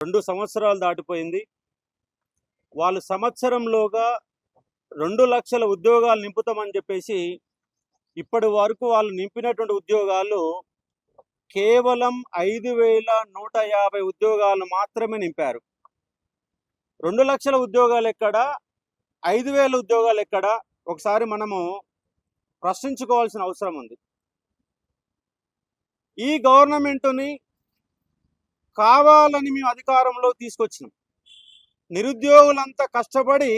2 సంవత్సరాలు దాటిపోయింది. వాళ్ళు సంవత్సరంలోగా 2 లక్షల ఉద్యోగాలు నింపుతామని చెప్పేసి ఇప్పటి వరకు వాళ్ళు నింపినటువంటి ఉద్యోగాలు కేవలం 5,150 ఉద్యోగాలు మాత్రమే నింపారు. 2 లక్షల ఉద్యోగాలు ఎక్కడ, 5,000 ఉద్యోగాలు ఎక్కడ, ఒకసారి మనము ప్రశ్నించుకోవాల్సిన అవసరం ఉంది. ఈ గవర్నమెంటుని కావాలని మేము అధికారంలో తీసుకొచ్చినాం. నిరుద్యోగులంతా కష్టపడి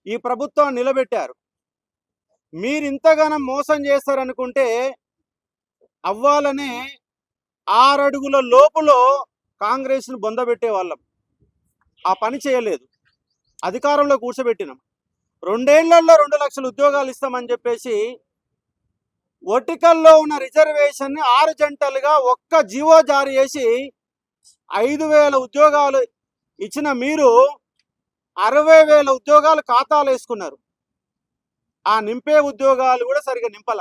ఈ ప్రభుత్వాన్ని నిలబెట్టారు. మీరు ఇంతగానం మోసం చేస్తారనుకుంటే అవ్వాలనే 6 అడుగుల లోపులో కాంగ్రెస్ను బొందబెట్టే వాళ్ళం. ఆ పని చేయలేదు, అధికారంలో కూర్చోబెట్టినాం. 2 ఏళ్లలో 2 లక్షల ఉద్యోగాలు ఇస్తామని చెప్పేసి వర్టికల్లో ఉన్న రిజర్వేషన్ని 6 జంటలుగా ఒక్క జీవో జారీ చేసి 5,000 ఉద్యోగాలు ఇచ్చిన మీరు 60,000 ఉద్యోగాలు ఖాతాలు వేసుకున్నారు. ఆ నింపే ఉద్యోగాలు కూడా సరిగా నింపల.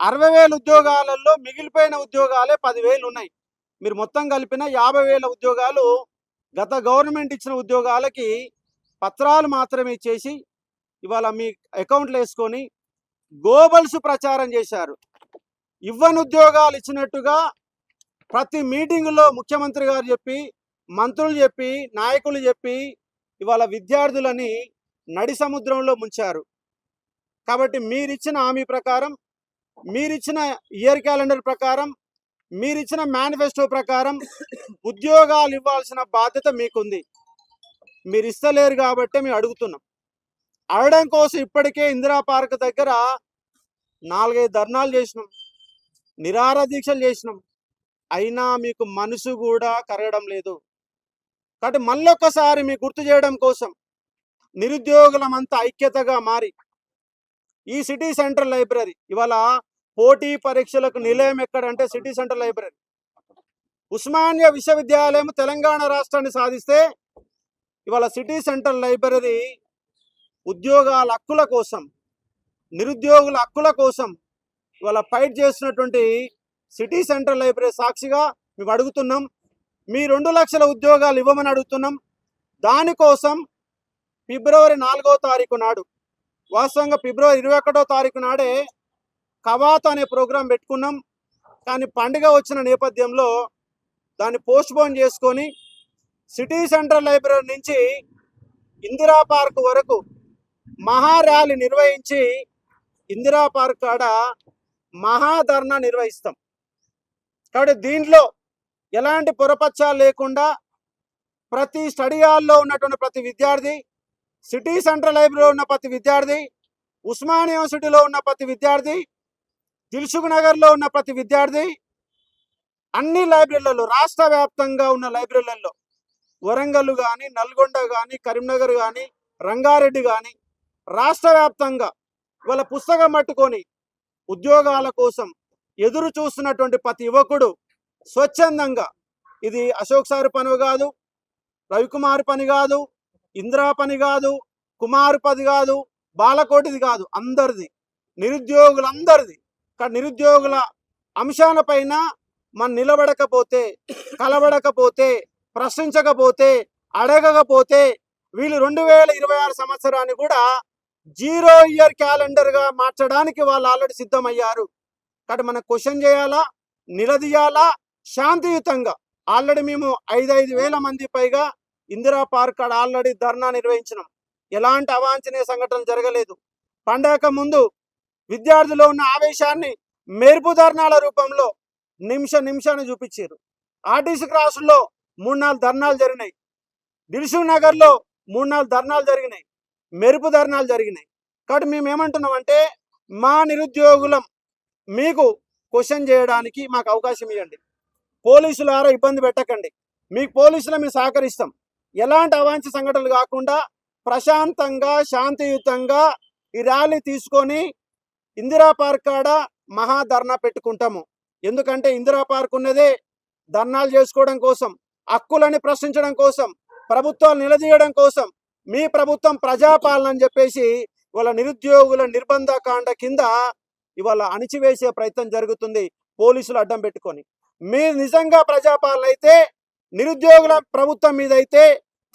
60,000 ఉద్యోగాలలో మిగిలిపోయిన ఉద్యోగాలే 10,000 ఉన్నాయి. మీరు మొత్తం కలిపిన 50,000 ఉద్యోగాలు గత గవర్నమెంట్ ఇచ్చిన ఉద్యోగాలకి పత్రాలు మాత్రమే ఇచ్చేసి ఇవాళ మీ అకౌంట్లో వేసుకొని గోబల్స్ ప్రచారం చేశారు. ఇవ్వని ఉద్యోగాలు ఇచ్చినట్టుగా ప్రతి మీటింగులో ముఖ్యమంత్రి గారు చెప్పి, మంత్రులు చెప్పి, నాయకులు చెప్పి ఇవాళ విద్యార్థులని నడి సముద్రంలో ముంచారు. కాబట్టి మీరిచ్చిన హామీ ప్రకారం, మీరిచ్చిన ఇయర్ క్యాలెండర్ ప్రకారం, మీరిచ్చిన మేనిఫెస్టో ప్రకారం ఉద్యోగాలు ఇవ్వాల్సిన బాధ్యత మీకుంది. మీరు ఇస్తలేరు కాబట్టి మేము అడుగుతున్నాం. అడగడం కోసం ఇప్పటికే ఇందిరా పార్క్ దగ్గర 4-5 ధర్నాలు చేసినాం, నిరాహార దీక్షలు చేసినాం. అయినా మీకు మనసు కూడా కరగడం లేదు. కాబట్టి మళ్ళొక్కసారి మీకు గుర్తు చేయడం కోసం నిరుద్యోగులమంతా ఐక్యతగా మారి ఈ సిటీ సెంట్రల్ లైబ్రరీ ఇవాళ పోటీ పరీక్షలకు నిలయం ఎక్కడంటే సిటీ సెంట్రల్ లైబ్రరీ. ఉస్మానియా విశ్వవిద్యాలయం తెలంగాణ రాష్ట్రాన్ని సాధిస్తే ఇవాళ సిటీ సెంట్రల్ లైబ్రరీ ఉద్యోగాల హక్కుల కోసం, నిరుద్యోగుల హక్కుల కోసం ఇవాళ ఫైట్ చేస్తున్నటువంటి సిటీ సెంట్రల్ లైబ్రరీ సాక్షిగా మేము అడుగుతున్నాం. మీ 2 లక్షల ఉద్యోగాలు ఇవ్వమని అడుగుతున్నాం. దానికోసం ఫిబ్రవరి 4వ తారీఖు నాడు, వాస్తవంగా ఫిబ్రవరి 21వ తారీఖు నాడే కవాత్ అనే ప్రోగ్రాం పెట్టుకున్నాం. కానీ పండుగ వచ్చిన నేపథ్యంలో దాన్ని పోస్ట్పోన్ చేసుకొని సిటీ సెంట్రల్ లైబ్రరీ నుంచి ఇందిరా పార్క్ వరకు మహా ర్యాలీ నిర్వహించి ఇందిరా పార్క్ కాడ మహాధర్నా నిర్వహిస్తాం. కాబట్టి దీంట్లో ఎలాంటి పొరపచ్చాలు లేకుండా ప్రతి స్టడీ హాల్లో ఉన్నటువంటి ప్రతి విద్యార్థి, సిటీ సెంట్రల్ లైబ్రరీలో ఉన్న ప్రతి విద్యార్థి, ఉస్మానియా యూనివర్సిటీలో ఉన్న ప్రతి విద్యార్థి, దిల్సుఖ్ నగర్లో ఉన్న ప్రతి విద్యార్థి, అన్ని లైబ్రరీలలో, రాష్ట్ర వ్యాప్తంగా ఉన్న లైబ్రరీలలో, వరంగల్ కానీ, నల్గొండ కానీ, కరీంనగర్ కానీ, రంగారెడ్డి కానీ, రాష్ట్ర వ్యాప్తంగా వాళ్ళ పుస్తకం పట్టుకొని ఉద్యోగాల కోసం ఎదురు చూస్తున్నటువంటి ప్రతి యువకుడు స్వచ్ఛందంగా, ఇది అశోక్ సార్ పని కాదు, రవికుమార్ పని కాదు, ఇందిరా పని కాదు, కుమార్ పది కాదు, బాలకోటిది కాదు, అందరిది, నిరుద్యోగులందరిది. కానీ నిరుద్యోగుల అంశాలపైన మనం నిలబడకపోతే, కలబడకపోతే, ప్రశ్నించకపోతే, అడగకపోతే వీళ్ళు 2026 సంవత్సరాన్ని కూడా 0 ఇయర్ క్యాలెండర్గా మార్చడానికి వాళ్ళు ఆల్రెడీ సిద్ధమయ్యారు. కాబట్టి మనం క్వశ్చన్ చేయాలా, నిలదీయాలా శాంతియుతంగా. ఆల్రెడీ మేము 5,000 మంది పైగా ఇందిరా పార్క్ కాడ ఆల్రెడీ ధర్నా నిర్వహించినాం. ఎలాంటి అవాంఛనీయ సంఘటనలు జరగలేదు. పండగ ముందు విద్యార్థుల్లో ఉన్న ఆవేశాన్ని మెరుపు ధర్నాల రూపంలో నిమిషాన్ని చూపించారు. ఆర్టీసీ క్రాసుల్లో 3-4 ధర్నాలు జరిగినాయి, దిల్సుఖ్ నగర్లో 3-4 ధర్నాలు జరిగినాయి, మెరుపు ధర్నాలు జరిగినాయి. కాబట్టి మేము ఏమంటున్నామంటే, మా నిరుద్యోగులం మీకు క్వశ్చన్ చేయడానికి మాకు అవకాశం ఇవ్వండి. పోలీసుల ద్వారా ఇబ్బంది పెట్టకండి. మీకు పోలీసులు మేము సహకరిస్తాం. ఎలాంటి అవాంఛనీయ సంఘటనలు కాకుండా ప్రశాంతంగా, శాంతియుతంగా ఈ ర్యాలీ తీసుకొని ఇందిరా పార్క్ కాడ మహాధర్నా పెట్టుకుంటాము. ఎందుకంటే ఇందిరా పార్క్ ఉన్నదే ధర్నాలు చేసుకోవడం కోసం, హక్కులని ప్రశ్నించడం కోసం, ప్రభుత్వాలు నిలదీయడం కోసం. మీ ప్రభుత్వం ప్రజాపాలన అని చెప్పేసి ఇవాళ నిరుద్యోగుల నిర్బంధ కాండ కింద ఇవాళ అణిచివేసే ప్రయత్నం జరుగుతుంది పోలీసులు అడ్డం పెట్టుకొని. మీరు నిజంగా ప్రజాపాలన అయితే నిరుద్యోగుల ప్రభుత్వం మీద అయితే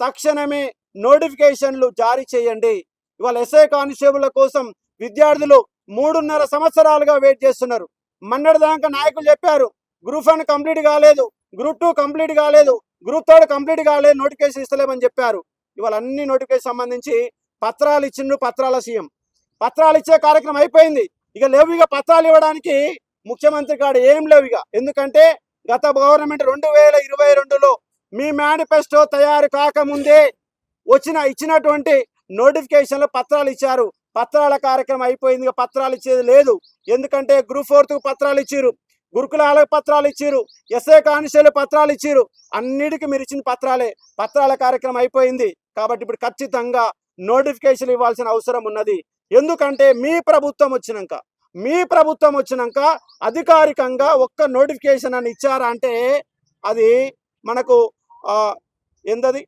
తక్షణమే నోటిఫికేషన్లు జారీ చేయండి. ఇవాళ ఎస్ఐ కానిస్టేబుల్ కోసం విద్యార్థులు 3.5 సంవత్సరాలుగా వెయిట్ చేస్తున్నారు. మొన్నటిదాకా నాయకులు చెప్పారు గ్రూప్ 1 కంప్లీట్ కాలేదు, గ్రూప్ 2 కంప్లీట్ కాలేదు, గ్రూప్ 3 కంప్లీట్ కాలేదు, నోటిఫికేషన్ ఇస్తలేమని చెప్పారు. ఇవాళ అన్ని నోటిఫికేషన్ సంబంధించి పత్రాలు ఇచ్చిండ్రు. పత్రాల సీఎం పత్రాలు ఇచ్చే కార్యక్రమం అయిపోయింది. ఇక లేవు, ఇక పత్రాలు ఇవ్వడానికి ముఖ్యమంత్రి కాడ ఏం లేవు ఇక. ఎందుకంటే గత గవర్నమెంట్ 2022లో మీ మేనిఫెస్టో తయారు కాకముందే ఇచ్చినటువంటి నోటిఫికేషన్లు పత్రాలు ఇచ్చారు. పత్రాల కార్యక్రమం అయిపోయింది. ఇక పత్రాలు ఇచ్చేది లేదు. ఎందుకంటే గ్రూప్ 4 పత్రాలు ఇచ్చిరు, గురుకులాలకు పత్రాలు ఇచ్చిరు, ఎస్ఐ కానిస్టేబుల్ పత్రాలు ఇచ్చిరు. అన్నిటికీ మీరు ఇచ్చిన పత్రాలే. పత్రాల కార్యక్రమం అయిపోయింది. కాబట్టి ఇప్పుడు ఖచ్చితంగా నోటిఫికేషన్ ఇవ్వాల్సిన అవసరం ఉన్నది. ఎందుకంటే మీ ప్రభుత్వం వచ్చినాక అధికారికంగా ఒక్క నోటిఫికేషన్ అని ఇచ్చారా అంటే అది మనకు ఏందది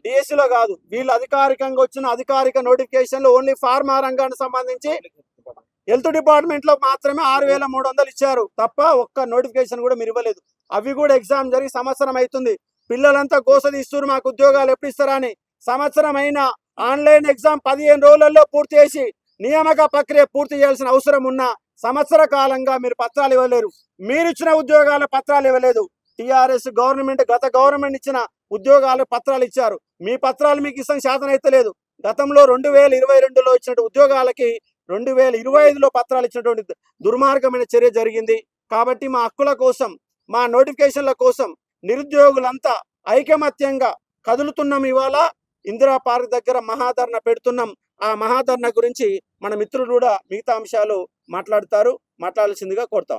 డిఎస్సిలో కాదు. వీళ్ళు అధికారికంగా వచ్చిన అధికారిక నోటిఫికేషన్లు ఓన్లీ ఫార్మా రంగానికి సంబంధించి హెల్త్ డిపార్ట్మెంట్ లో మాత్రమే 6,300 ఇచ్చారు తప్ప ఒక్క నోటిఫికేషన్ కూడా మీరు ఇవ్వలేదు. అవి కూడా ఎగ్జామ్ జరిగి సంవత్సరం అవుతుంది. పిల్లలంతా గోసదీస్తున్నారు మాకు ఉద్యోగాలు ఎప్పుడు ఇస్తారా అని. సంవత్సరం అయినా ఆన్లైన్ ఎగ్జామ్ 15 రోజులలో పూర్తి చేసి నియామక ప్రక్రియ పూర్తి చేయాల్సిన అవసరం ఉన్న సంవత్సర కాలంగా మీరు పత్రాలు ఇవ్వలేరు. మీరు ఇచ్చిన ఉద్యోగాల పత్రాలు ఇవ్వలేదు. టిఆర్ఎస్ గవర్నమెంట్ గత గవర్నమెంట్ ఇచ్చిన ఉద్యోగాల పత్రాలు ఇచ్చారు. మీ పత్రాలు మీకు ఇష్టం శాతం అయితే లేదు. గతంలో 2022లో ఇచ్చిన ఉద్యోగాలకి 2025లో పత్రాలు ఇచ్చినటువంటి దుర్మార్గమైన చర్య జరిగింది. కాబట్టి మా హక్కుల కోసం, మా నోటిఫికేషన్ల కోసం నిరుద్యోగులంతా ఐకమత్యంగా కదులుతున్నాం. ఇవాళ ఇందిరా పార్క్ దగ్గర మహాధరణ పెడుతున్నాం. ఆ మహాధరణ గురించి మన మిత్రులు కూడా మిగతా అంశాలు మాట్లాడాల్సిందిగా కోరుతా ఉన్నాం.